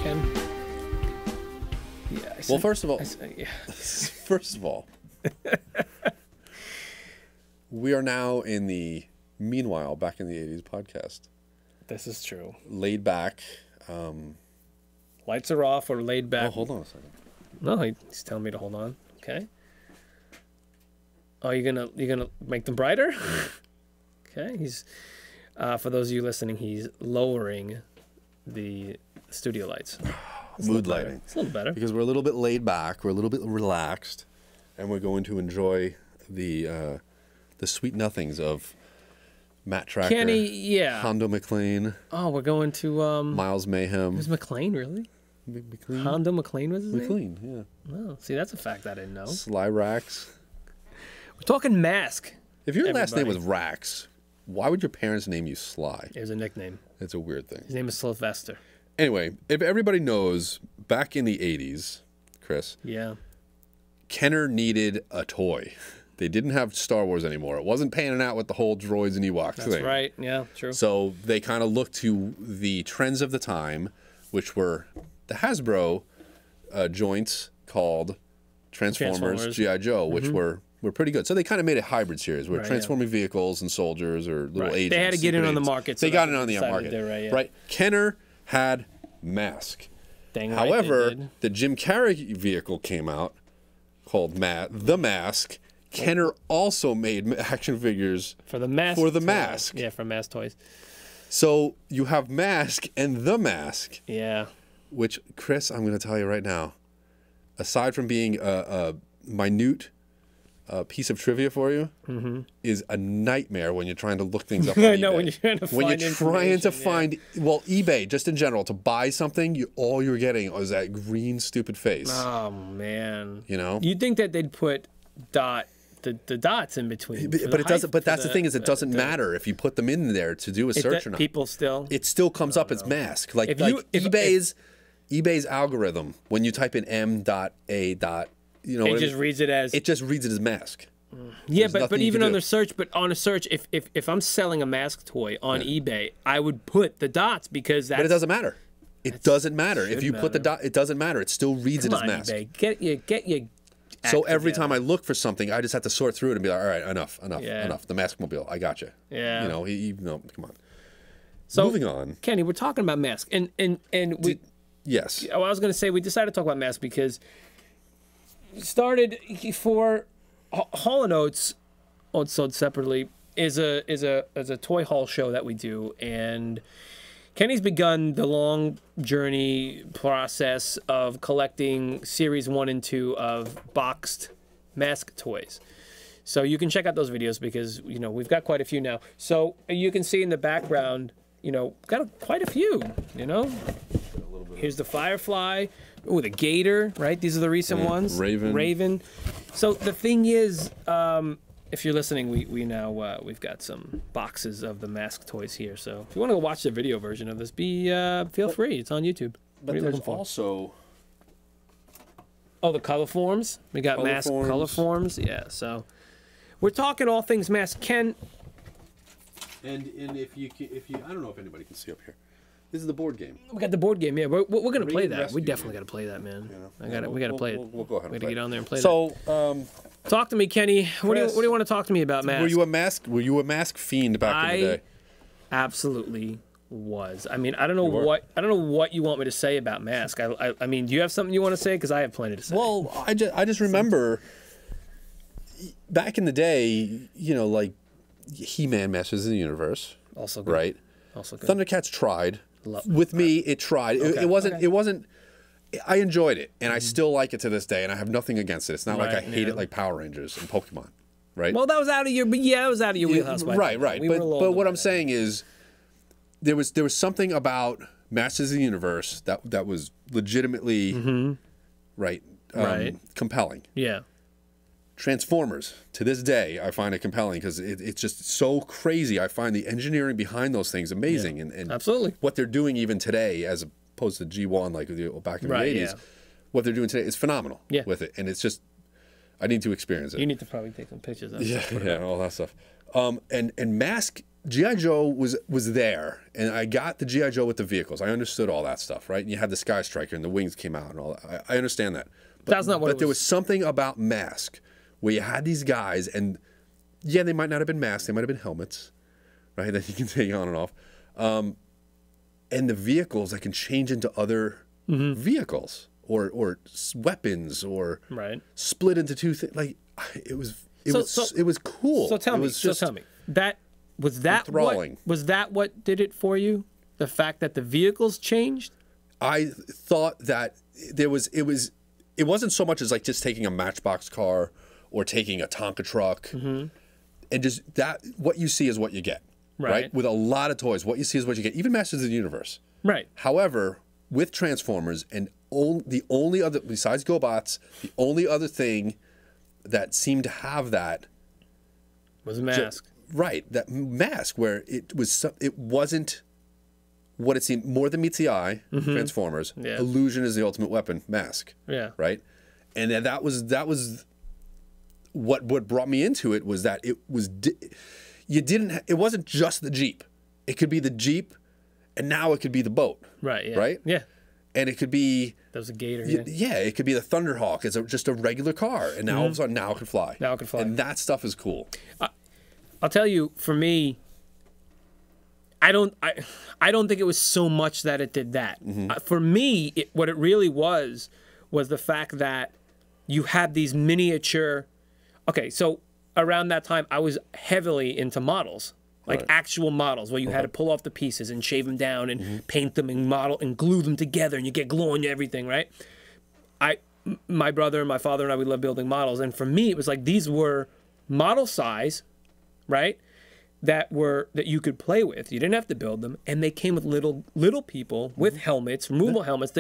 Ken? Yeah. Well, first of all, yeah. first of all, we are now in the Meanwhile Back in the 80s podcast. This is true. Laid back. Lights are off or laid back. Oh, hold on a second. No, he's telling me to hold on. Okay. Oh, you're gonna make them brighter? Okay. He's for those of you listening, he's lowering the studio lights. Mood lighting. It's a little better. Because we're a little bit laid back, we're a little bit relaxed, and we're going to enjoy the sweet nothings of Matt Tracker, Kenny, yeah. Hondo McLean. Oh, we're going to Miles Mayhem. Was McLean really? McLean? Hondo McLean was his name? McLean, yeah. Oh, see, that's a fact I didn't know. Sly Rax. We're talking Mask. If your last name was Rax, why would your parents name you Sly? It was a nickname. It's a weird thing. His name is Sylvester. Anyway, if everybody knows, back in the 80s, Chris, Yeah. Kenner needed a toy. They didn't have Star Wars anymore. It wasn't panning out with the whole droids and Ewoks thing. That's right. Yeah, true. So they kind of looked to the trends of the time, which were the Hasbro joints called Transformers. G.I. Joe, which were pretty good. So they kind of made a hybrid series where transforming vehicles and soldiers or little agents. They had to get in on the market. So they got in on the market. Right. Kenner had Mask. Dang right However, they did. the Jim Carrey vehicle came out called The Mask. Kenner also made action figures for the Mask. Yeah, for Mask Toys. So you have Mask and The Mask. Yeah. Which, Chris, I'm going to tell you right now, aside from being a minute piece of trivia for you, is a nightmare when you're trying to look things up on I know, eBay. when you're trying to when find you're trying to information, find, well, eBay, just in general, to buy something, all you're getting is that green, stupid face. Oh, man. You know? You'd think that they'd put the dots in between. But it doesn't. But that's the thing, is it doesn't matter if you put them in there to do a search or not. People still. It still comes up as Mask. Like, eBay's algorithm, when you type in M.A. You know, it just reads it as. It just reads it as Mask. Yeah, but even on the search, on a search, if I'm selling a Mask toy on eBay, I would put the dots because that's. But it doesn't matter. It doesn't matter if you put the dot. It doesn't matter. It still reads it as Mask. eBay. Get you. So every time I look for something, I just have to sort through it and be like, all right, enough. The Maskmobile, I got you. Yeah. You know, no, come on. So moving on, Kenny, we're talking about Mask, and we. Yes. Well, I was going to say we decided to talk about Mask because we started for Hall & Oates, sold separately, is a toy haul show that we do, and Kenny's begun the long journey process of collecting series 1 and 2 of boxed Mask toys. So you can check out those videos because, you know, we've got quite a few now. So you can see in the background, you know, quite a few, you know. Here's the Firefly. Oh, the Gator, right? These are the recent ones. Raven. So the thing is, if you're listening, we've got some boxes of the Mask toys here. So if you want to watch the video version of this, feel free. It's on YouTube. But there's also the color forms. We got Mask color forms. Yeah. So we're talking all things Mask. Ken. And if you I don't know if anybody can see up here. This is the board game. We got the board game. Yeah, we're gonna play that. We definitely got to play that, man. You know, We got to play it. We'll go ahead. We got to get on there and play that. So, talk to me, Kenny. What do you want to talk to me about, Mask? Were you a Mask fiend back in the day? Absolutely was. I mean, I don't know what you want me to say about Mask. I mean, do you have something you want to say? Because I have plenty to say. Well, I just remember back in the day, you know, like He-Man, Masters of the Universe. Also good. Right. Also good. Thundercats tried. With me, it tried. Okay. It wasn't. I enjoyed it, and I still like it to this day, and I have nothing against it. It's not like I hate it like Power Rangers and Pokemon, right? Well, that was out of your, wheelhouse. Right. But what I'm saying is, there was something about Masters of the Universe that was legitimately compelling. Yeah. Transformers, to this day, I find it compelling because it's just so crazy. I find the engineering behind those things amazing, and absolutely what they're doing even today, as opposed to G1 like back in the 80s, what they're doing today is phenomenal with it, and it's just, I need to experience it. You need to probably take some pictures of it. Yeah, all that stuff. And Mask G.I. Joe was there, and I got the G.I. Joe with the vehicles. I understood all that stuff, right? And you had the Sky Striker, and the wings came out, and all that. I understand that. But that's not what. But there was something about Mask where you had these guys, and yeah, they might not have been masks. They might have been helmets, right? That you can take on and off. And the vehicles that can change into other vehicles or weapons or split into two things. Like it was cool. So tell me, that was that enthralling. Was that what did it for you? The fact that the vehicles changed? I thought that it wasn't so much as like just taking a Matchbox car or taking a Tonka truck and just that what you see is what you get. Right? With a lot of toys, what you see is what you get. Even Masters of the Universe. Right. However, with Transformers, and the only other, besides GoBots, the only other thing that seemed to have that was a Mask. Right. That Mask, where it wasn't what it seemed, more than meets the eye, Transformers. Yeah. Illusion is the ultimate weapon, Mask. Yeah. Right? And then that was what brought me into it, was that it was... it wasn't just the Jeep. It could be the Jeep, and now it could be the boat. Right, yeah. Right? Yeah. And it could be... That was a Gator, yeah. It could be the Thunderhawk. It's just a regular car, and now all of a sudden, now it can fly. Now it can fly. And that stuff is cool. I'll tell you, for me, I don't think it was so much that it did that. For me, what it really was the fact that you had these miniature... Okay, so... Around that time, I was heavily into models, like actual models, where you had to pull off the pieces and shave them down and paint them and model and glue them together, and you get glue on everything, right? My brother and my father and I, we love building models, and for me, it was like these were model size, right? That you could play with. You didn't have to build them, and they came with little people with helmets, removable helmets.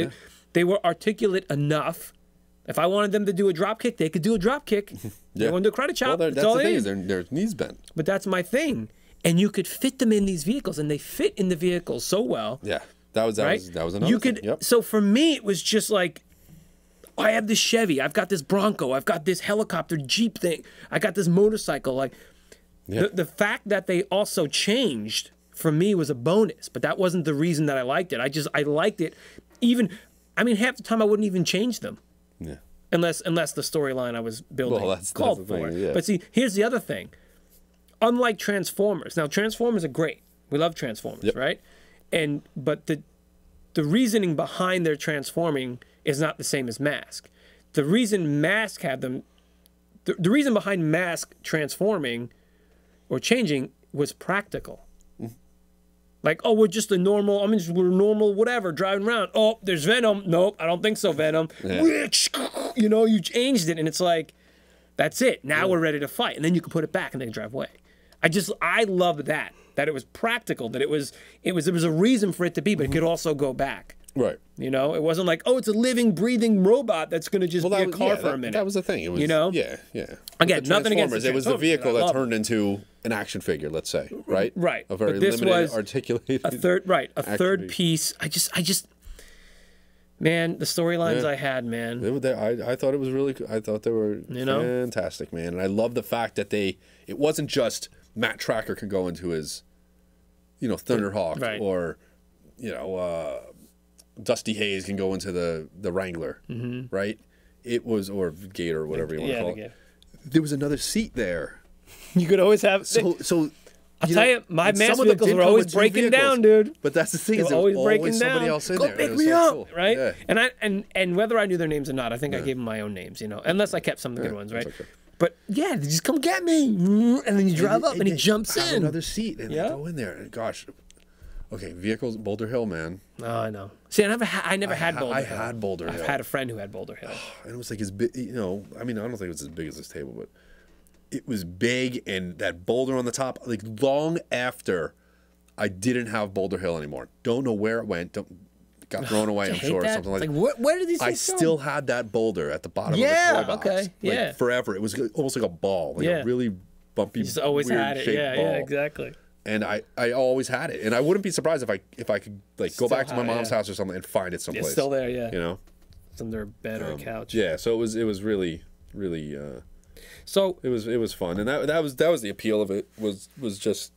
They were articulate enough. If I wanted them to do a drop kick, they could do a drop kick. They want to do a karate chop. Well, that's the thing, is their knees bent. But that's my thing. And you could fit them in these vehicles, and they fit in the vehicles so well. Yeah, that was another thing. Yep. So for me, it was just like, I have this Chevy, I've got this Bronco, I've got this helicopter Jeep thing, I got this motorcycle. Like the fact that they also changed for me was a bonus, but that wasn't the reason that I liked it. I liked it. Half the time I wouldn't even change them. Yeah. Unless the storyline I was building called for it. Yeah. But see, here's the other thing. Unlike Transformers, now Transformers are great. We love Transformers, right? But the reasoning behind their transforming is not the same as Mask. The reason Mask had them, the reason behind Mask transforming or changing was practical. Like, oh, we're just we're normal, whatever, driving around. Oh, there's Venom. Nope, I don't think so, Venom. Yeah. You changed it, and it's like, that's it. Now we're ready to fight. And then you can put it back, and then drive away. I love that it was practical, that there was a reason for it to be, but it could also go back. Right. It wasn't like, oh, it's a living, breathing robot that's going to just be a car for a minute. That was the thing. It was, yeah. Again, nothing against it was the vehicle that turned into an action figure, let's say, right? Right. A very limited, articulated. A third piece. I just, man, the storylines I had, man. I thought it was really good. I thought they were fantastic, man. And I love the fact that it wasn't just Matt Tracker can go into his, Thunderhawk or, Dusty Hayes can go into the Wrangler, right? It was, or Gator, or whatever you want to call it. There was another seat there. You could always have. So I'll tell you, my Mass vehicles were always breaking down, dude. But that's the thing, is always breaking down. Somebody else in there. Go pick me up, right? Yeah. And whether I knew their names or not, I think I gave them my own names, unless I kept some of the good ones, right? Okay. But yeah, they just come get me, and then you drive up, and he jumps in. Another seat, and they go in there, and gosh. Okay, vehicles, Boulder Hill, man. Oh, I know. See, I never had Boulder Hill. I had Boulder Hill. I've had a friend who had Boulder Hill. And it was like as big, I don't think it was as big as this table, but it was big, and that boulder on the top, like long after I didn't have Boulder Hill anymore. Don't know where it went. Got thrown away, I'm sure, or something like that. Where did these things go? I still had that boulder at the bottom of the toy box. Okay. Like, forever. It was almost like a ball, like a really bumpy, you just always had it. Yeah, ball. Yeah, exactly. And I always had it, and I wouldn't be surprised if I could go back to my mom's house or something and find it someplace. It's still there, yeah. It's under a bed or a couch. Yeah, so it was really so it was fun, and that was the appeal of it was just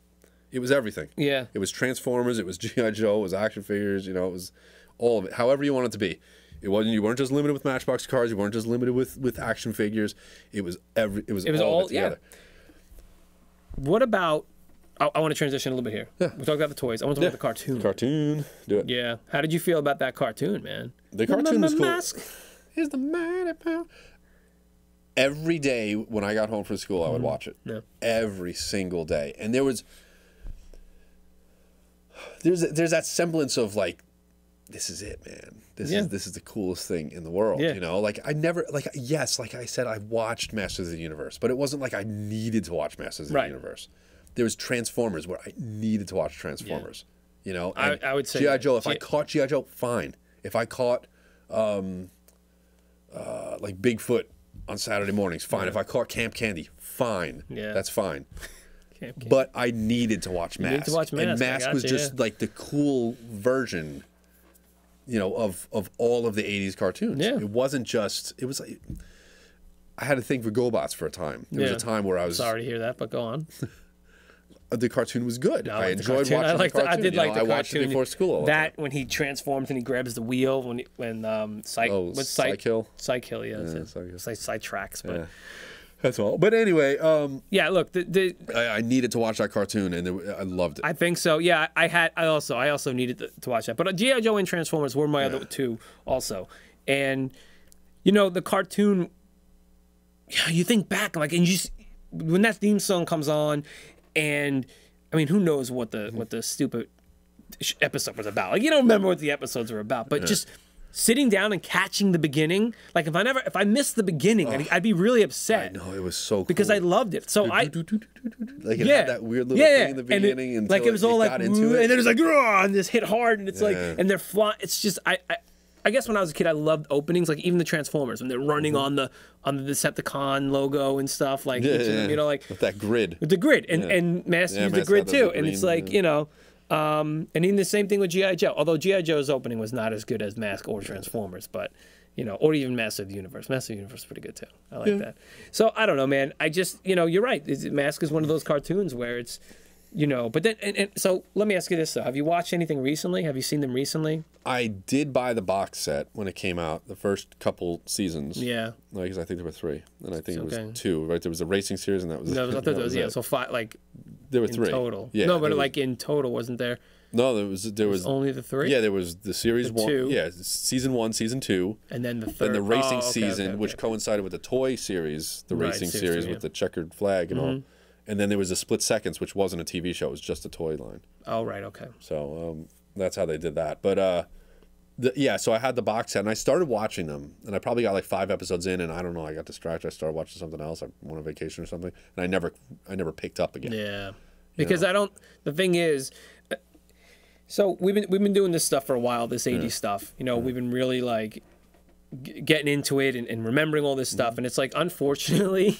It was everything. Yeah. It was Transformers. It was G.I. Joe. It was action figures. You know, it was all of it. However you want it to be. It wasn't. You weren't just limited with Matchbox cars. You weren't just limited with action figures. It was It was all of it together. Yeah. What about? I want to transition a little bit here. Yeah. We talked about the toys. I want to talk about the cartoon. Cartoon. Do it. Yeah. How did you feel about that cartoon, man? The cartoon was cool. Mask. Here's the mighty power. Every day when I got home from school, I would watch it. Yeah. Every single day, and there's that semblance of like, this is it, man. This is the coolest thing in the world. Yeah. You know, like I never like I said, I watched Masters of the Universe, but it wasn't like I needed to watch Masters of the Universe. There was Transformers where I needed to watch Transformers. You know, and I would say G.I. Joe. If I caught G.I. Joe, fine. If I caught like Bigfoot on Saturday mornings, fine. If I caught Camp Candy, fine. Yeah, that's fine. But I needed to watch Mask. And Mask was just like the cool version, you know, of all of the 80s cartoons. Yeah. It wasn't just, it was like, I had a thing for GoBots for a time. There was a time where I was... Sorry to hear that, but go on. The cartoon was good. No, I enjoyed watching the cartoon. I did like the cartoon. I watched it before school all the time. When he transforms and he grabs the wheel when Psych-Hill? Psych-Hill, it's like Sidetracks, but... Yeah. That's all. But anyway, yeah. Look, I needed to watch that cartoon, and I loved it. I think so. Yeah, I also needed to watch that. But G.I. Joe and Transformers were my other two also. And you know, the cartoon. Yeah, you think back like, and when that theme song comes on, and I mean, who knows what the stupid episode was about? Like, you don't remember what the episodes were about, but just sitting down and catching the beginning, like if I missed the beginning, I'd be really upset. I know, it was so cool. Because I loved it. So like it had that weird little thing in the beginning, and like it was all like, got into it. And then it's like, and just hit hard, and it's like, and they're flying. It's just I guess when I was a kid, I loved openings, like even the Transformers when they're running on the Decepticon logo and stuff, like you know, like with that grid, with the grid, and Master used the grid too, and it's like you know. And even the same thing with G.I. Joe. Although G.I. Joe's opening was not as good as Mask or Transformers, but you know, or even Master of the Universe. Master of the Universe is pretty good too. I like that. So I don't know, man. I just, you know, you're right. Mask is one of those cartoons where it's, you know. But then, and so let me ask you this though: have you watched anything recently? Have you seen them recently? I did buy the box set when it came out, the first couple seasons. Yeah. Because I think there were 3, and I think it was 2. Right, there was a racing series, and that was. No, I thought there was So 5, like. There were 3 total. Yeah. No, but like in total, wasn't there? No, there was only the 3. Yeah, there was the series 1. 2. Yeah, season 1, season 2, and then the third. Then the racing season, which coincided with the toy series, the racing series with the checkered flag and all. And then there was the Split Seconds, which wasn't a TV show; it was just a toy line. Oh right, okay. So that's how they did that. But so I had the box set, and I started watching them, and I probably got like 5 episodes in, and I don't know, I got distracted. I started watching something else. I went on vacation or something, and I never picked up again. Yeah, because I don't. The thing is. So we've been doing this stuff for a while, this 80s stuff. You know, we've been really like getting into it and remembering all this stuff. And it's like, unfortunately,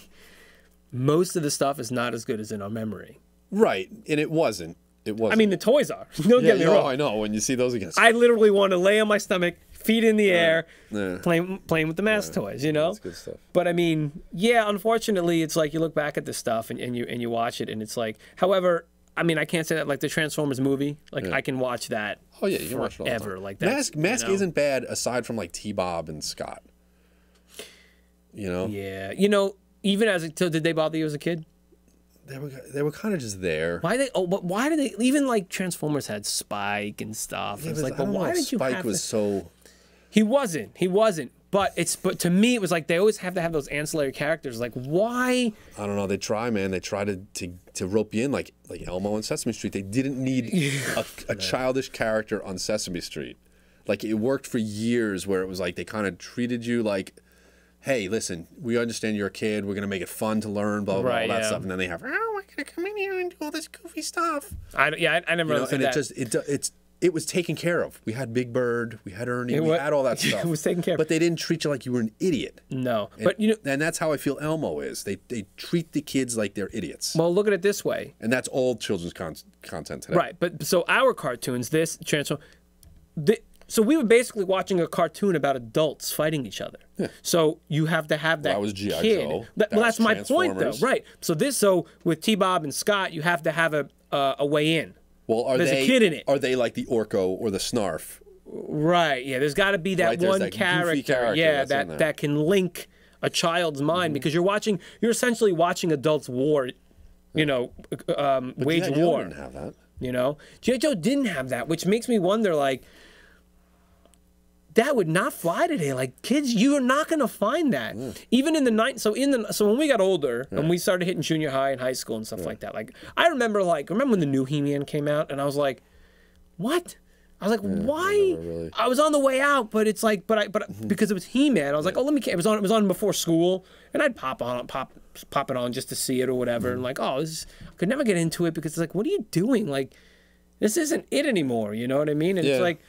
most of the stuff is not as good as in our memory. Right. And it wasn't. I mean, the toys are. Don't get me wrong. I know. When you see those again. I literally want to lay on my stomach, feet in the air, playing with the Mask toys, you know? That's good stuff. But I mean, yeah, unfortunately, it's like you look back at this stuff and you watch it and it's like, however, I mean, I can't say that like the Transformers movie. Like I can watch that. Oh yeah, you can watch it all the forever. time. Like that. Mask isn't bad aside from like T-Bob and Scott. You know. Yeah, you know, even did they bother you as a kid? They were kind of just there. Why why did they? Even like Transformers had Spike and stuff. Yeah, it's like, but why did you Spike have was so. He wasn't. But to me it was like they always have to have those ancillary characters. Like why? I don't know. They try, man. They try to rope you in like Elmo on Sesame Street. They didn't need a childish character on Sesame Street. Like it worked for years where it was like they kind of treated you like, hey, listen, we understand you're a kid. We're gonna make it fun to learn, blah blah, all that stuff. And then they have, we're gonna come in here and do all this goofy stuff. I never understood that. It was taken care of. We had Big Bird, we had Ernie, we had all that stuff. It was taken care of. But they didn't treat you like you were an idiot. No. But and that's how I feel Elmo is. They treat the kids like they're idiots. Well, look at it this way. And that's all children's content today. Right. But so our cartoons, so we were basically watching a cartoon about adults fighting each other. Yeah. So you have to have that. That was G.I. kid. Joe. Well, that's my point, though. Right. So with T-Bob and Scott, you have to have a way in. Well, There's a kid in it. Are they like the Orko or the Snarf? Right. Yeah. There's got to be that one that character. Yeah. That can link a child's mind because you're essentially watching adults war. You know, wage G.I. Joe war. didn't have that. You know, G.I. Joe didn't have that, which makes me wonder, like, that would not fly today. Like, kids, you are not going to find that. Even in the night. So when we got older and we started hitting junior high and high school and stuff like that, like, I remember when the new He-Man came out and I was like, what? I was like, why? Really. I was on the way out, but it's like, because it was He-Man, I was like, oh, it was on before school, and I'd pop it on just to see it or whatever, and like, I could never get into it because it's like, what are you doing? Like, this isn't it anymore. You know what I mean? And it's like,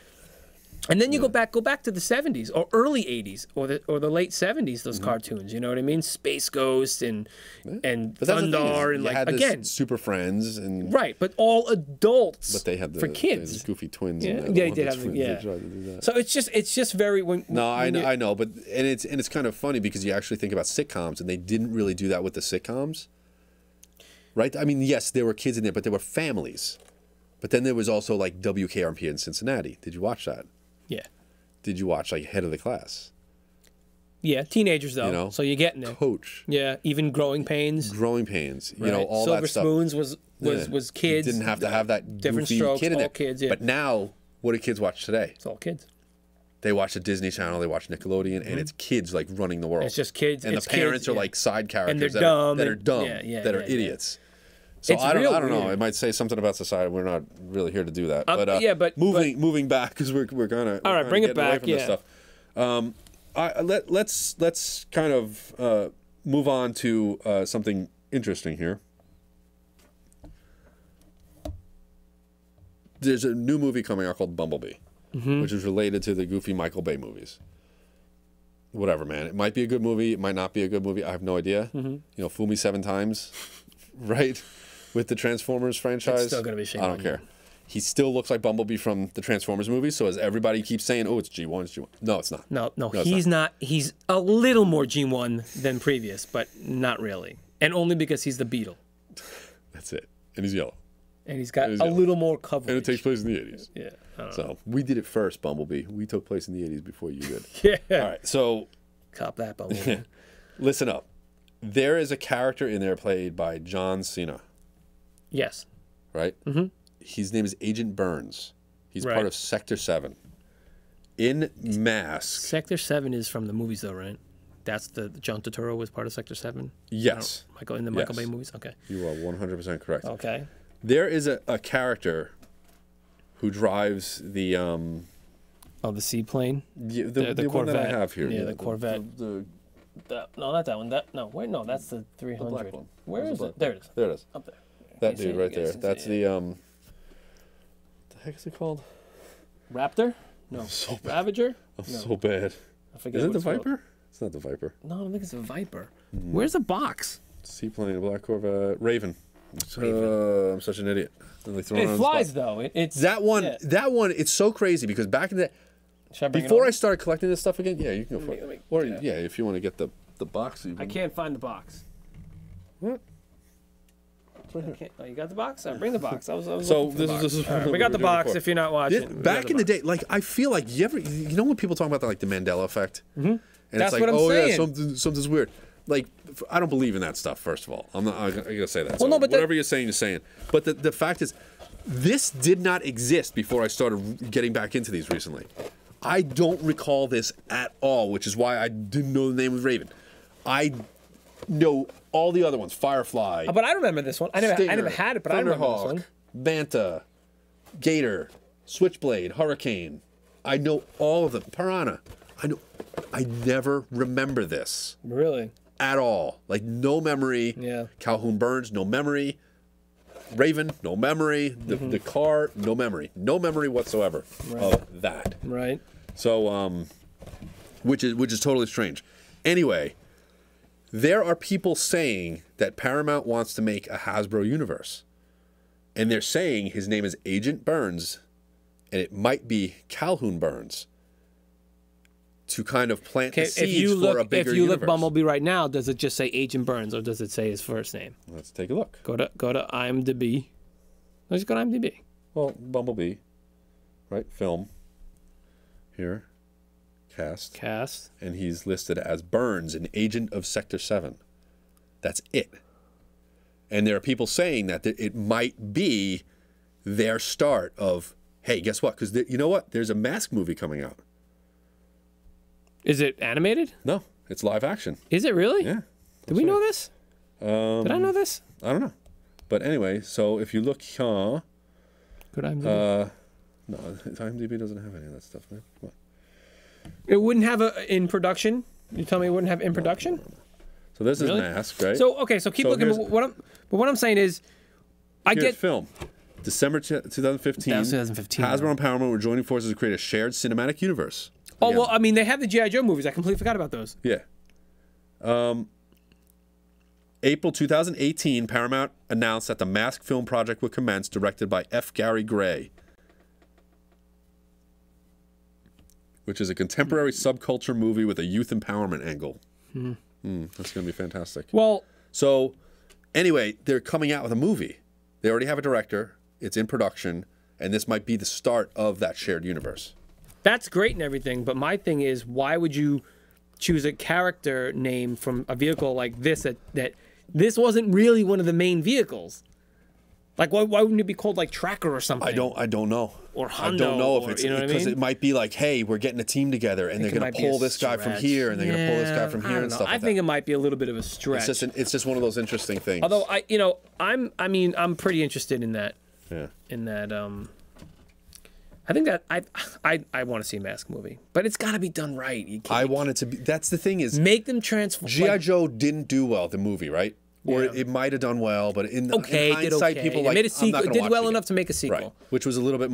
and then you go back to the 70s or early 80s or the late 70s. Those cartoons, you know what I mean? Space Ghost and Thundar and like again Super Friends and right, but all adults. But they had for kids, goofy twins. Yeah, they did have So it's just very I know, but it's kind of funny because you actually think about sitcoms and they didn't really do that with the sitcoms, right? I mean, yes, there were kids in there, but there were families. But then there was also like WKRP in Cincinnati. Did you watch that? Yeah. Did you watch like Head of the Class? Yeah, teenagers though. You know, so you're getting it. Coach. Yeah, even Growing Pains. Growing Pains. Right. You know, all Silver that stuff. Spoons was kids. You didn't have to have that different goofy strokes, kid in all there. kids. Yeah. But now, what do kids watch today? It's all kids. They watch the Disney Channel, they watch Nickelodeon, and it's kids like running the world. It's just kids. And it's the parents kids, are like side characters that are dumb, that are idiots. So I don't know. It might say something about society. We're not really here to do that. But moving back because we're gonna all right, bring it back. This stuff. Let's kind of move on to something interesting here. There's a new movie coming out called Bumblebee, which is related to the goofy Michael Bay movies. Whatever, man. It might be a good movie. It might not be a good movie. I have no idea. You know, fool me 7 times, right? With the Transformers franchise. It's still gonna be shame. I don't care. He still looks like Bumblebee from the Transformers movies. So as everybody keeps saying, oh, it's G1, it's G1. No, it's not. No, he's not. He's a little more G1 than previous, but not really. And only because he's the Beetle. That's it. And he's yellow. And he's got a little more coverage. And it takes place in the 80s. Yeah. So we did it first, Bumblebee. We took place in the 80s before you did. Yeah. All right, so. Cop that, Bumblebee. Listen up. There is a character in there played by John Cena. Yes. Right? His name is Agent Burns. He's part of Sector 7. In Mask. Sector 7 is from the movies, though, right? That's the John Turturro was part of Sector 7? Yes. In the Michael Bay movies? Okay. You are 100% correct. Okay. There is a character who drives the... the seaplane? The Corvette. One that I have here. Yeah, the Corvette. No, not that one. That's the 300. The black one. Where is it? There it is. There it is. Up there. That dude right there. That's the the heck is it called? Raptor? No. So bad. Ravager? I'm so bad. I forget. Is it the Viper? It's not the Viper. No, I don't think it's a Viper. Where's the box? Seaplane, a black Corvette, Raven. I'm such an idiot. It flies though. It's that one. Yeah. That one. It's so crazy because back in the before I started collecting this stuff again. Yeah, you can go for it. Or yeah, if you want to get the box. I can't find the box. What? Oh, you got the box? Bring the box. I was so this is right, we got the box. If you're not watching, back in the day, like I feel like you know when people talk about like the Mandela effect, and that's it's like, what I'm saying. Yeah, something's weird. Like I don't believe in that stuff. First of all, I'm gonna say that. Well, so no, but whatever you're saying. But the fact is, this did not exist before I started getting back into these recently. I don't recall this at all, which is why I didn't know the name of Raven. I know all the other ones, Firefly. But I remember this one. I never had it, but I remember this one. Banta, Gator, Switchblade, Hurricane. I know all of them. Piranha. I never remember this. Really? At all. Like no memory. Yeah. Calhoun Burns, no memory. Raven, no memory. The car, no memory. No memory whatsoever of that. Right. So, which is totally strange. Anyway, there are people saying that Paramount wants to make a Hasbro universe. And they're saying his name is Agent Burns, and it might be Calhoun Burns, to kind of plant the seeds for a bigger universe. If you look Bumblebee right now, does it just say Agent Burns, or does it say his first name? Let's take a look. Go to IMDb. Let's go to IMDb. Well, Bumblebee, right? Film. Here. Cast. And he's listed as Burns, an agent of Sector 7. That's it. And there are people saying that it might be their start of, hey, guess what? Because you know what? There's a Mask movie coming out. Is it animated? No, it's live action. Is it really? Yeah. Did we know this? Did I know this? I don't know. But anyway, so if you look here... Could IMDb? No, IMDb doesn't have any of that stuff, man. Come on. It wouldn't have in production? You tell me it wouldn't have in production? No. So this is Mask, right? So, okay, so keep looking. But what I'm saying is, I get... film. December 2015. That was 2015. Hasbro and Paramount were joining forces to create a shared cinematic universe. Oh, well, I mean, they have the G.I. Joe movies. I completely forgot about those. Yeah. April 2018, Paramount announced that the Mask film project would commence, directed by F. Gary Gray, which is a contemporary subculture movie with a youth empowerment angle. That's going to be fantastic. Well, so anyway, they're coming out with a movie. They already have a director. It's in production, and this might be the start of that shared universe. That's great and everything, but my thing is, why would you choose a character name from a vehicle like this that this wasn't really one of the main vehicles? Like, why wouldn't it be called like Tracker or something? I don't know. Or Hondo. I don't know if it's, you know what I because mean? it might be like, hey, we're getting a team together, and they're going to pull this guy from here, and they're going to pull this guy from here, and stuff like that. I think it might be a little bit of a stretch. It's just one of those interesting things. Although I'm pretty interested in that. Yeah. In that I think that I want to see a Mask movie, but it's got to be done right. I want it to be. That's the thing is, make them transform. G.I. Joe didn't do well, the movie, right? Or it might have done well, but in hindsight, people made a sequel. It did well enough to make a sequel, right? Which was a little bit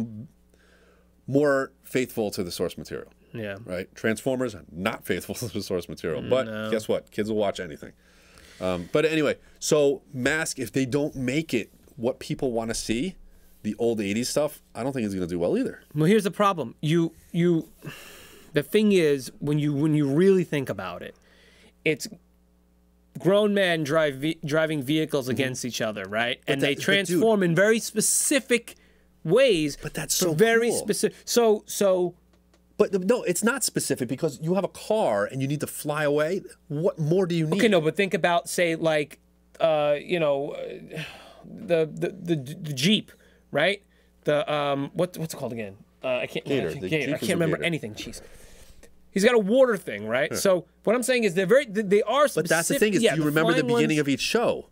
more faithful to the source material. Yeah. Right. Transformers not faithful to the source material, but guess what? Kids will watch anything. But anyway, so Mask, if they don't make it what people want to see, the old 80s stuff, I don't think it's going to do well either. Well, here's the problem. The thing is, when you really think about it, it's grown men driving vehicles against each other, right? And they transform in very specific ways. But that's so very cool. specific. So. But no, it's not specific because you have a car and you need to fly away. What more do you need? Okay, no, but think about, say, like, the Jeep, right? The what's it called again? I can't remember anything. Jeez. He's got a water thing, right? Yeah. So what I'm saying is they are specific. But that's the thing is, do you remember the beginning of each show?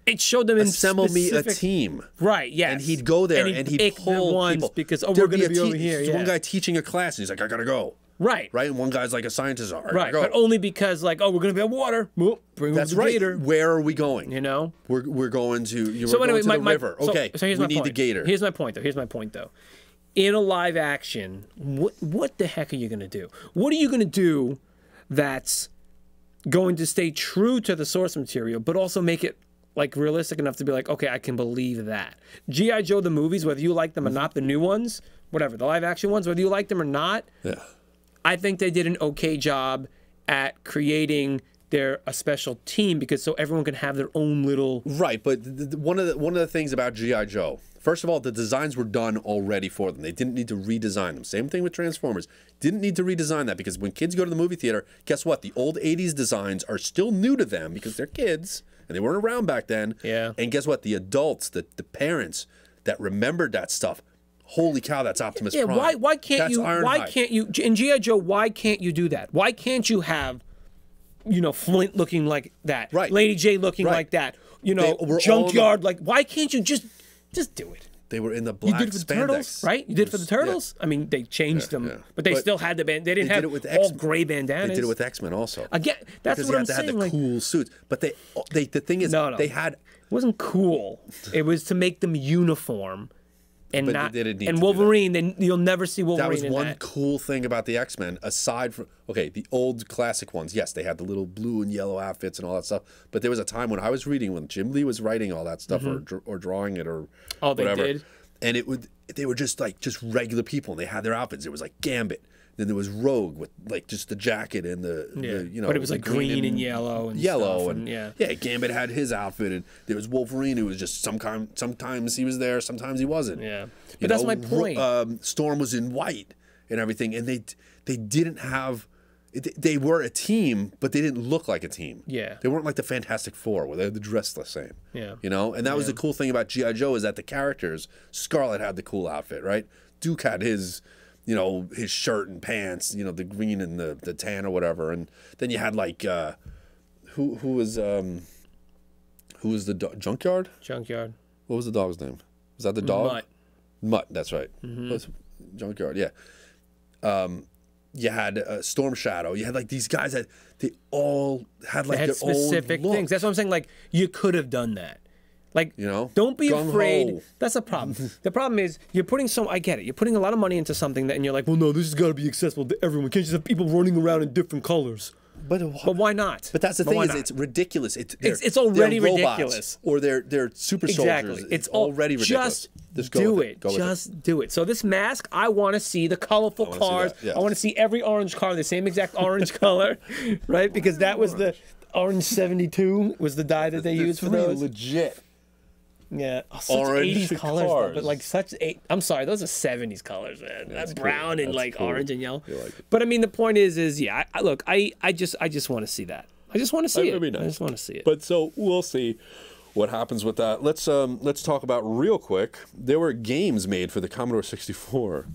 It showed them in assemble specific... me a team, right? Yes, and he'd go there and he'd pull people because we're going to be over here. Yeah. One guy teaching a class, and he's like, I gotta go. Right. And one guy's like a scientist, right? But only because like, we're going to be on water. Bring that's the right. gator. Where are we going? You know, we're going to the river. Okay, so here's we my need point. the gator. Here's my point though. In a live action, what the heck are you going to do? What are you going to do that's going to stay true to the source material, but also make it like realistic enough to be like, okay, I can believe that. G.I. Joe, the movies, whether you like them or not, the new ones, whatever, the live action ones, whether you like them or not, I think they did an okay job at creating a special team because so everyone can have their own little... Right, but one of the things about G.I. Joe, first of all, the designs were done already for them. They didn't need to redesign them. Same thing with Transformers. Didn't need to redesign that because when kids go to the movie theater, guess what? The old 80s designs are still new to them because they're kids and they weren't around back then. Yeah. And guess what? The adults, the parents that remembered that stuff, holy cow, that's Optimus Prime. Why can't you in G.I. Joe, why can't you do that? Why can't you have Flint looking like that? Right. Lady J looking like that. Junkyard like why can't you just do it? They were in the black You did it for the Turtles, right? You did it for the Turtles? Yeah. I mean, they changed them, but they still had the band. They didn't have all gray bandanas. They did it with X-Men also. Again, that's what I'm saying. Because they had to have the cool suits. But the thing is, they had... It wasn't cool. It was to make them uniform. And but they didn't need to Wolverine, then you'll never see Wolverine. That was one cool thing about the X-Men, aside from the old classic ones. Yes, they had the little blue and yellow outfits and all that stuff. But there was a time when I was reading when Jim Lee was writing all that stuff or drawing it or whatever. They did. And they were just regular people, and they had their outfits. It was like Gambit. Then there was Rogue with like just the jacket and the you know. But it was like green and yellow and yellow stuff, and yeah. Gambit had his outfit, and there was Wolverine who was just sometimes he was there, sometimes he wasn't. Yeah, but that's my point. Storm was in white and everything, and they didn't have. They were a team, but they didn't look like a team. Yeah, they weren't like the Fantastic Four, where they're dressed the same. Yeah, you know, and that was the cool thing about G.I. Joe is that the characters. Scarlet had the cool outfit, right? Duke had his. You know, his shirt and pants, you know, the green and the tan or whatever. And then you had like who was the Junkyard? Junkyard. What was the dog's name? Was that the dog? Mutt, that's right. Mm-hmm. Junkyard, yeah. You had Storm Shadow. You had like these guys that they all had like their specific old things. That's what I'm saying. Like you could have done that. Like, you know, don't be afraid. Ho. That's a problem. The problem is you're putting I get it. You're putting a lot of money into something that, and you're like, well, no, this has got to be accessible to everyone. Can't you just have people running around in different colors? But why not? But that's the thing is, it's ridiculous. It's already ridiculous. Or they're super soldiers. Exactly. It's already ridiculous. Just do it. Just do it. So this mask, I want to see the colorful cars. I want to see every orange car the same exact orange color, right? Because that was the orange 72 was the dye that they used for those. Legit. Yeah, such orange 80s colors, though, but like such I'm sorry, those are 70s colors, man. Yeah, that's brown and like cool. orange and yellow. Like but I mean, the point is yeah. Look, I just want to see that. I just want to see it. Nice. I just want to see it. But so we'll see what happens with that. Let's talk about real quick. There were games made for the Commodore 64.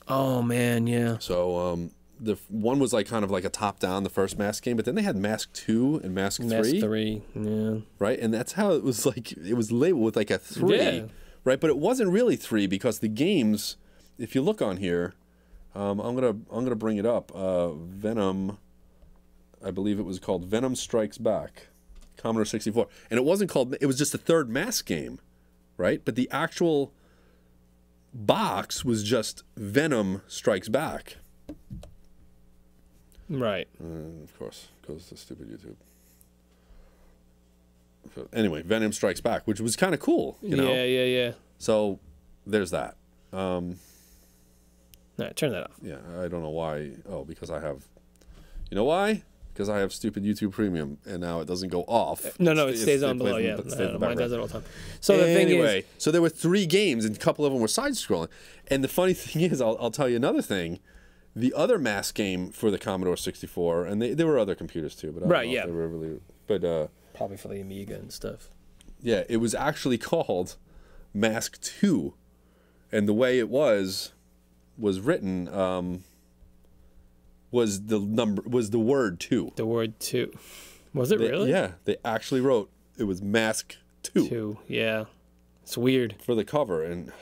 Oh man, yeah. So the one was like kind of like a top-down, the first Mask game, but then they had Mask 2 and Mask 3. Mask 3, yeah. Right, and that's how it was like. It was labeled with like a 3, yeah. Right? But it wasn't really 3 because the games, if you look on here, I'm gonna bring it up. Venom, I believe it was called Venom Strikes Back, Commodore 64, and it wasn't called. It was just the third Mask game, right? But the actual box was just Venom Strikes Back. Right. Of course, goes to stupid YouTube. So anyway, Venom Strikes Back, which was kind of cool, you know? Yeah. So there's that. No, turn that off. Yeah, I don't know why. Oh, because I have... You know why? Because I have stupid YouTube Premium, and now it doesn't go off. No, it stays on below, yeah. Mine does it all the time. So the thing is... So there were 3 games, and a couple of them were side-scrolling. And the funny thing is, I'll tell you another thing. The other Mask game for the Commodore 64, and there were other computers too, but I don't know if they were really, but probably for the Amiga and stuff. Yeah, it was actually called Mask 2, and the way it was written was the word 2. The word 2. Was it really? Yeah, they actually wrote it was Mask 2. 2, yeah. It's weird for the cover and.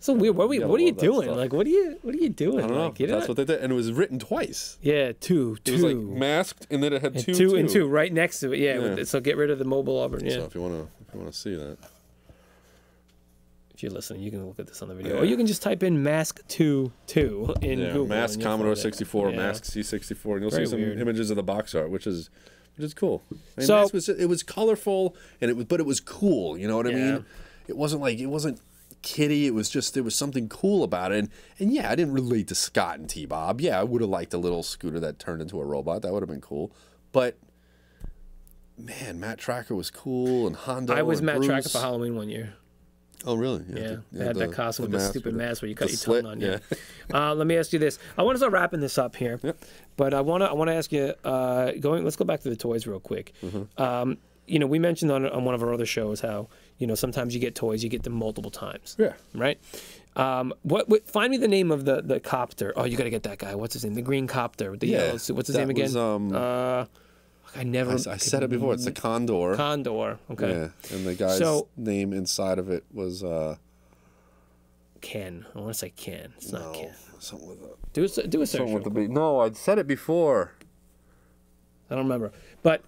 So weird. What are you doing? Like, what are you doing? I don't know. Like, that's what they did, and it was written twice. Yeah, 2. It was like masked, and then it had and 2 and 2 right next to it. Yeah. So get rid of the mobile over. Yeah. So if you want to see that, if you're listening, you can look at this on the video, or you can just type in Mask 2 in Google. Mask Commodore 64, Mask C64, and you'll see some images of the box art, which is cool. I mean, so it was colorful, and it was cool. You know what I mean? It wasn't kiddie. It was there was something cool about it. And yeah, I didn't relate to Scott and T-Bob. Yeah, I would have liked a little scooter that turned into a robot. That would have been cool. But man, Matt Tracker was cool, and Hondo. I was and Matt Bruce. Tracker for Halloween one year. Oh really? Yeah. They had that costume with the stupid mask where you cut your slit, tongue on. Yeah. Let me ask you this. I want to start wrapping this up here. Yep. But I want to ask you. Let's go back to the toys real quick. Mm-hmm. You know, we mentioned on one of our other shows how, you know, sometimes you get toys, you get them multiple times. Yeah. Right? Find me the name of the copter. Oh, you got to get that guy. What's his name? The green copter with the yellow suit. What's his name again? I said it before. It's the Condor. Condor. Okay. Yeah. And the guy's name inside of it was Ken. I want to say Ken. It's not Ken. Something with a do a search. Something with the B. No, I said it before. I don't remember. But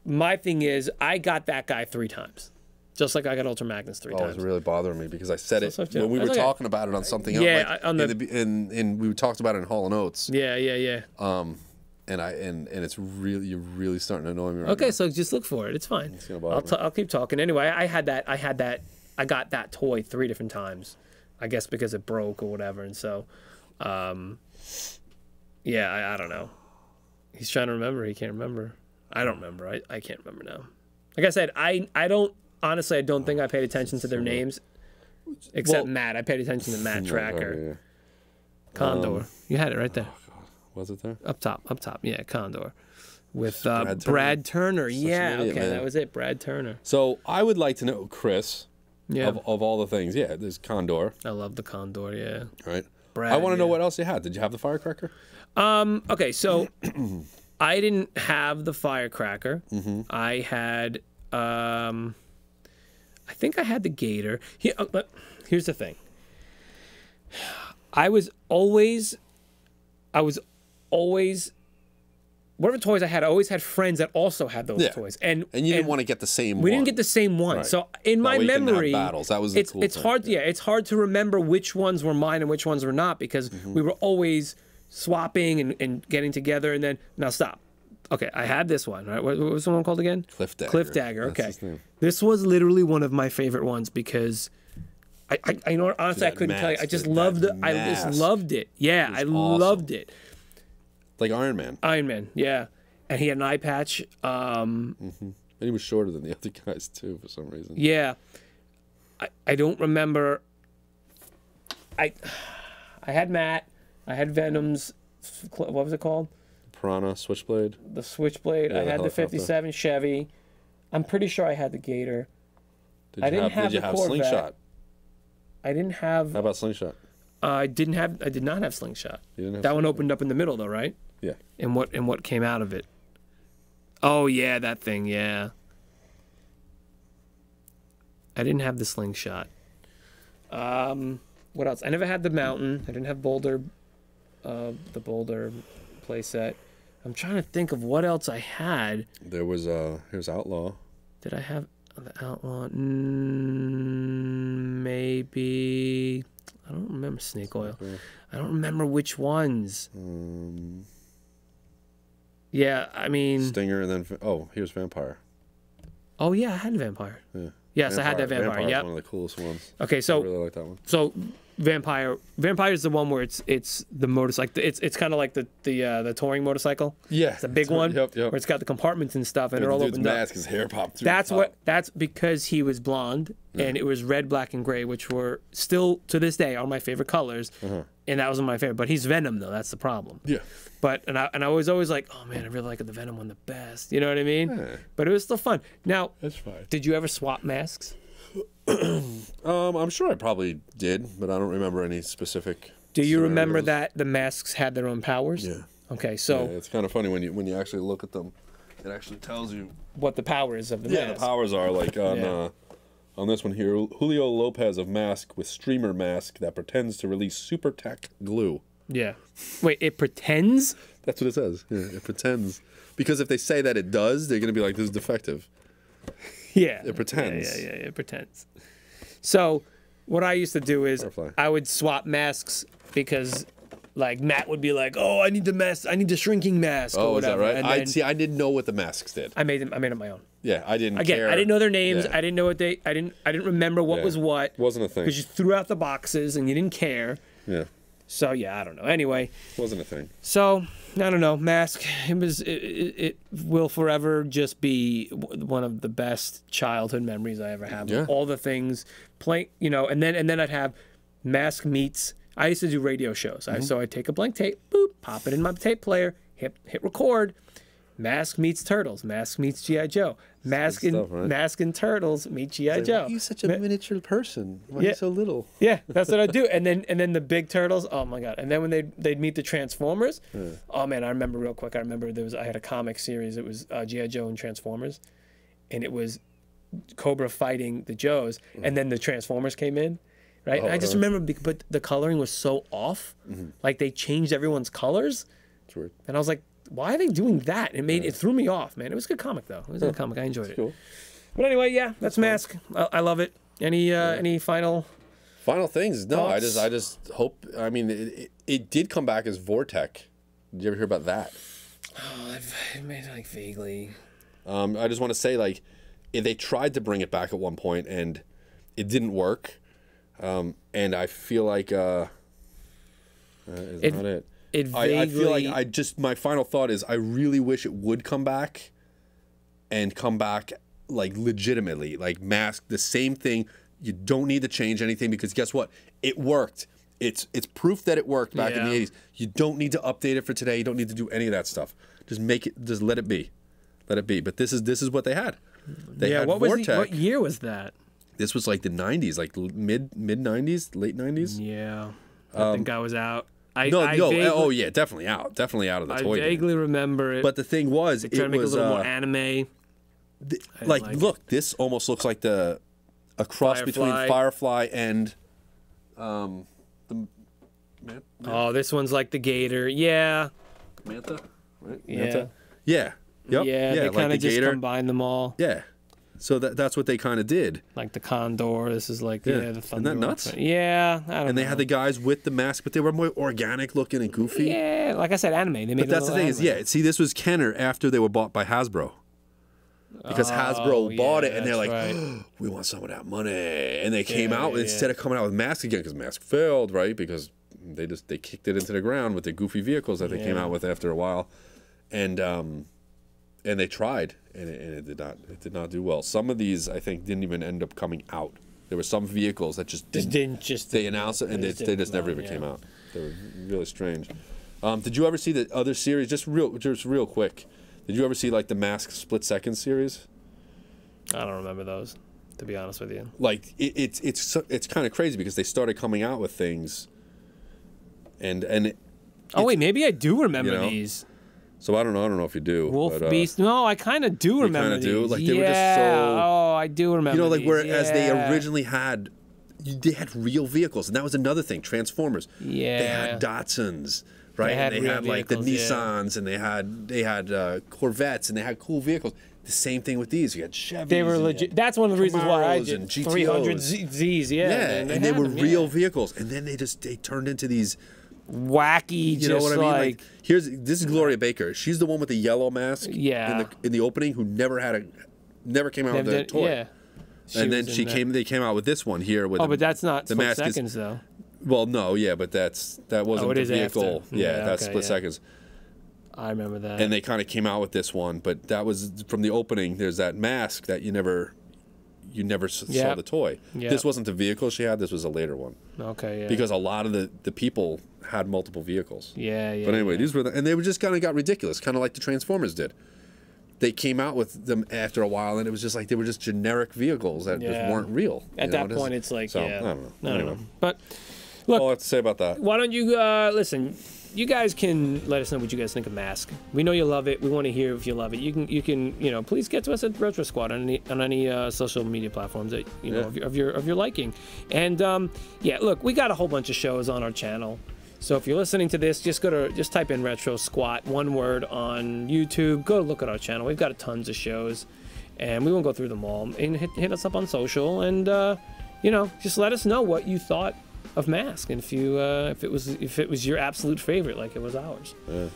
my thing is, I got that guy 3 times. Just like I got Ultra Magnus 3 times. Oh, it was really bothering me because I said it when we were talking about it on something else. Yeah, and we talked about it in Hall & Oates. Yeah. And it's really, you're really starting to annoy me right now. Okay, so just look for it. It's fine. I'll keep talking. Anyway, I got that toy 3 different times. I guess because it broke or whatever. And so, yeah, I don't know. He's trying to remember. He can't remember. I don't remember. I can't remember now. Like I said, I don't, honestly, I don't think I paid attention to their names. Except Matt. I paid attention to Matt Tracker. Condor. You had it right there. Oh God. Was it there? Up top. Yeah, Condor. With Brad Turner. Yeah, okay, man. That was it. Brad Turner. So I would like to know, Chris, of all the things. Yeah, there's Condor. I love the Condor, yeah. Right. Brad, I want to know what else you had. Did you have the firecracker? Okay, so I didn't have the firecracker. I had, I think I had the gator. Here's the thing. I was always, whatever toys I had, I always had friends that also had those toys. And you didn't want to get the same one. We didn't get the same one. Right. So in my memory, battles. That was the cool it's hard. Yeah, it's hard to remember which ones were mine and which ones were not because we were always swapping and getting together. And then, now stop. Okay, I had this one, right? What was the one called again? Cliff Dagger. Cliff Dagger, okay. This was literally one of my favorite ones because I know, honestly, I couldn't tell you. I just loved it. I just loved it. Yeah, I loved it. Like Iron Man. Iron Man, yeah. And he had an eye patch. And he was shorter than the other guys, too, for some reason. Yeah. I don't remember. I had Matt. I had Venom's, what was it called? Piranha, Switchblade. The Switchblade. Yeah, I had the 57 Chevy. I'm pretty sure I had the Gator. Did you have Slingshot? I didn't have. How about Slingshot? I did not have Slingshot. You didn't have that one opened up in the middle though, right? Yeah. And what came out of it? Oh yeah, that thing, yeah. I didn't have the Slingshot. What else? I never had the Mountain. I didn't have Boulder, the Boulder playset. I'm trying to think of what else I had. There was here's Outlaw. Did I have the Outlaw? Maybe. I don't remember Snake Oil. I don't remember which ones. Yeah, I mean. Stinger and then here's Vampire. Oh yeah, I had Vampire. Yeah. Yes, I had that Vampire. Vampire yep. One of the coolest ones. Okay, so I really like that one. So Vampire is the one where it's the motorcycle. It's kind of like the touring motorcycle. Yeah, it's a big one. Yep. Where it's got the compartments and stuff, and they're all opened up. Mask, his hair popped through. That's because he was blonde, and it was red, black, and gray, which were still to this day are my favorite colors. And that wasn't my favorite. But he's Venom though. That's the problem. Yeah. But I was always like, oh man, I really like the Venom one the best. You know what I mean? Yeah. But it was still fun. Now, that's fine. Did you ever swap masks? I'm sure I probably did, but I don't remember any specific. Do you remember that the masks had their own powers? Yeah. Okay, so it's kind of funny when you actually look at them, it actually tells you what the powers of the mask. Yeah, the powers are like on this one here, Julio Lopez of Mask with streamer mask that pretends to release super tack glue. Yeah. Wait, it pretends? That's what it says. Yeah, it pretends. Because if they say that it does, they're going to be like, this is defective. Yeah. It pretends. Yeah, it pretends. So what I used to do is I would swap masks because like Matt would be like, oh, I need the mask. I need the shrinking mask. Oh, or is that right? I didn't know what the masks did. I made them my own. Yeah, I didn't care. I didn't know their names. Yeah. I didn't know what I didn't remember what was what. Wasn't a thing. Because you threw out the boxes and you didn't care. Yeah. So yeah, I don't know. Anyway. Wasn't a thing. So I don't know. Mask. It will forever just be one of the best childhood memories I ever have. Yeah. All the things playing, and then I'd have Mask meets. I used to do radio shows. So I'd take a blank tape, boop, pop it in my tape player, hit record. Mask meets Turtles. Mask meets G.I. Joe. Mask and Turtles meet G.I. Joe. Why are you such a miniature person? Why are you so little? Yeah, that's what I do. And then the big Turtles. Oh my god! And then when they'd meet the Transformers. Oh man, I remember real quick. I remember I had a comic series. It was G.I. Joe and Transformers, and it was Cobra fighting the Joes, and then the Transformers came in. Right, and I just remember, but the coloring was so off. Like they changed everyone's colors. It's weird. And I was like, why are they doing that? It threw me off, man. It was a good comic though. It was a good comic. I enjoyed it. Cool. But anyway, yeah, that's Mask. I love it. Any final things? No, thoughts? I just hope. I mean, it did come back as Vortec. Did you ever hear about that? Oh, I've made it like vaguely. I just want to say, like, they tried to bring it back at one point and it didn't work. And I feel like is not it. It vaguely... I feel like my final thought is I really wish it would come back, and come back like legitimately, like Mask, the same thing. You don't need to change anything because guess what? It worked. It's proof that it worked back in the 80s. You don't need to update it for today. You don't need to do any of that stuff. Just make it. Just let it be. Let it be. But this is what they had. They had Vortec. What year was that? This was like the 90s, like mid 90s, late 90s. Yeah, I think I was out. Oh yeah, definitely out of the toy. I vaguely remember it. But the thing was, they tried to make it a little more anime. Look, this almost looks like a cross between Firefly and this one's like the Gator. Yeah. Manta, right? Yeah. Manta? Yeah. Yep. Yeah, they kind of just combined them all. Yeah. So that's what they kind of did. Like the Condor. This is like the Thunder. Isn't that nuts? Yeah, I don't know. And they had the guys with the mask, but they were more organic looking and goofy. Yeah, like I said, anime. They made. But that's the thing is, see, this was Kenner after they were bought by Hasbro. Because Hasbro bought it, and they're like, oh, we want some of that money. And they came out, instead of coming out with Mask again, because Mask failed, right? Because they kicked it into the ground with the goofy vehicles that they came out with after a while. And they tried, and it did not do well. Some of these, I think, didn't even end up coming out. There were some vehicles that just didn't. They announced it, and they just never even came out. They were really strange. Did you ever see the other series? Just real quick. Did you ever see like the Mask Split Second series? I don't remember those, to be honest with you. Like it's kind of crazy because they started coming out with things, and wait, maybe I do remember these. So I don't know if you do. Wolf Beast. No, I kind of do remember these. Do? Like they were just so. Oh, I do remember. Like whereas they originally had, they had real vehicles, and that was another thing. Transformers. Yeah. They had Datsuns. Right, and they had like the Nissans, and they had Corvettes, and they had cool vehicles. The same thing with these. You had Chevys. They were legit. That's one of the reasons why I did 300 Zs. Yeah, and they were real vehicles. And then they turned into these wacky. You know what I mean? Like this is Gloria Baker. She's the one with the yellow mask. Yeah. In the opening, who never came out with a toy. Yeah. And then They came out with this one here with. But that's not the Split Seconds though. Well, no, yeah, but that wasn't the vehicle. After. Yeah, that's Split Seconds. I remember that. And they kind of came out with this one, but that was from the opening. There's that mask that you never saw the toy. Yep. This wasn't the vehicle she had. This was a later one. Okay, yeah. Because a lot of the people had multiple vehicles. Yeah. But anyway, these were and they were just kind of got ridiculous, kind of like the Transformers did. They came out with them after a while, and it was just like they were just generic vehicles that just weren't real. At that point, it's like, I don't know. Anyway. But look, all I have to say about that. Why don't you listen? You guys can let us know what you guys think of Mask. We know you love it. We want to hear if you love it. You can please get to us at Retro Squad on any social media platforms that of your liking. And look, we got a whole bunch of shows on our channel. So if you're listening to this, just type in Retro Squat, one word, on YouTube. Go look at our channel. We've got tons of shows, and we won't go through them all. And hit us up on social, and just let us know what you thought of Mask, and if it was your absolute favorite, like it was ours. Yeah.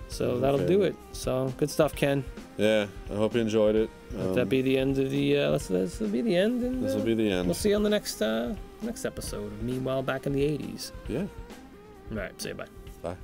So that'll do it. So good stuff, Ken. Yeah, I hope you enjoyed it. Let that be the end of the. This will be the end. And, this will be the end. We'll see you on the next episode of Meanwhile Back in the 80s. Yeah. All right. Say bye. Bye.